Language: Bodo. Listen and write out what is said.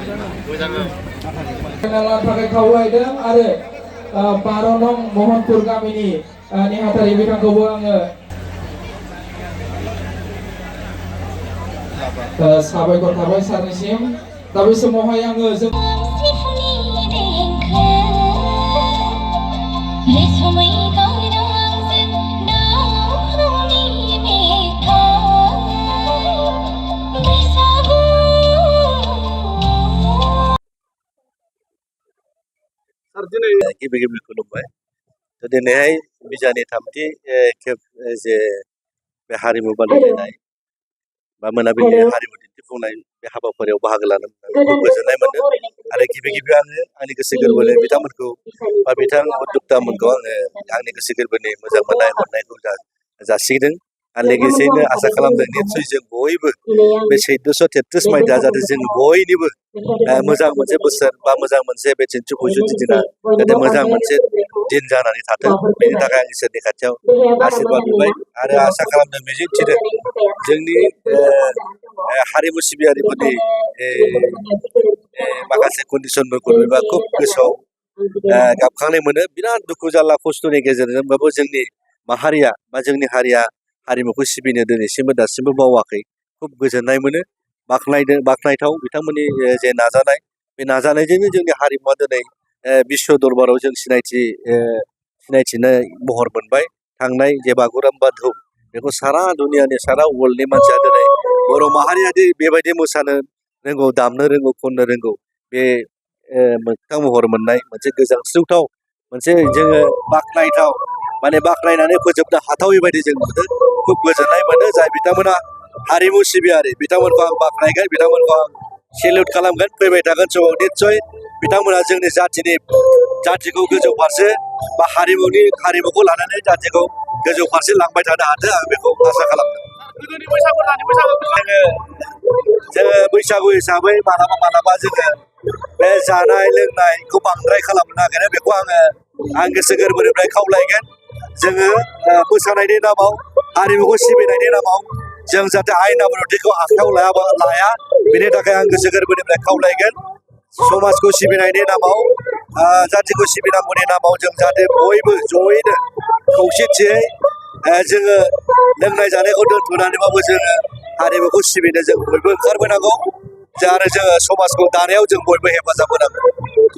Kenalan pakai kawaidang ada Baronong Mohanpur Gamini Nihatari bidang kebuang sahabat kortabai sarnisim tapi semua yang गिबि खुलुमबाय दिनैहाय बिजानि थामथि खेब जे बे हारिमु बादायलायनाय बा मोनाबिलि हारिमु दिन्थिफुंनाय बे हाबाफारियाव बाहागो लानो मोननानै गोजोननाय मोनो आरो गिबि आङो आंनि गोसो गोरबोनि बिथांमोनखौ बा बिथां उद्दक्तामोनखौ आङो आंनि गोसो गोरबोनि मोजां मोननाय हरनायखौ जासिदों आरो लोगोसेयैनो आसा खालामदों निस्सय जों बयबो बे 1433 मायथाइया जाहाथे जों बयनिबो मोजां मोनसे बोसोर बा मोजां मोनसे बे 1465 दिना जाहाथे मोजां मोनसे दिन जानानै थाथों बेनि थाखाय आं इसोरनि खाथियाव आशीर्बाद बिबाय आरो आसा खालामदों मिजिंथिदों जोंनि हारिमु सिबियारिफोरनि माखासे कन्डिसनफोरखौ नुयोबा खुब गोसोआव गाबखांनाय मोनो बिराद दुखु जारला खस्थ'नि गेजेरजोंबाबो जोंनि माहारिया बा जोंनि हारिया हारिमुखौ सिबिनो दिनैसिमबो दासिमबो बावाखै खुब गोजोननाय मोनो बाख्नायथाव बिथांमोननि जे नाजानाय बे नाजानायजोंनो जोंनि हारिमुवा दिनै बिश्व दरबाराव जों सिनायथिनाय महर मोनबाय थांनाय जे बागुरुम्बा धौ बेखौ सारा दुनियानि सारा वर्ल्डनि मानसिया दिनै बर' माहारिया बेबायदि मोसानो रोंगौ दामनो रोंगौ खननो रोंगौ बे मोगथां महर मोननाय मोनसे गोजांस्रिवथाव मोनसे जोङो बाख्नायथाव माने बाख्नायनानै फोजोबनो हाथावै बायदि जों नुदों खुब गोजोननाय मोनो जाय बिथांमोना हारिमु सिबियारि बिथांमोनखौ आं बाख्नायगोन बिथांमोनखौ आं सेल्युट खालामगोन फैबाय थागोन समाव निस्सय बिथांमोना जोंनि जाथिखौ गोजौ फारसे बा हारिमुखौ लानानै जाथिखौ गोजौ फारसे लांबाय थानो हाथों आं बेखौ आसा खालामदों जोङो बैसागु हिसाबै मालाबा जोङो बे जानाय लोंनायखौ बांद्राय खालामनो नागिरो बेखौ आं गोसो गोरबोनिफ्राय खावलायगोन जोङो मोसानायनि नामाव हारिमुखौ सिबिनायनि नामाव जों जाहाथे आयेन आब्रुथिखौ आखायाव लाया बेनि थाखाय आं गोसो गोरबोनिफ्राय खावलायगोन समाजखौ सिबिनायनि नामाव जातिखौ सिबिनांगौनि नामाव जों जाहाथे बयबो जयैनो खौसेथियै जोङो लोंनाय जानायखौ दोनथ'नानैबाबो जोङो हारिमुखौ सिबिनो जों बयबो ओंखारबोनांगौ आरो जोङो समाजखौ दानायाव जों बयबो हेफाजाब होनांगौ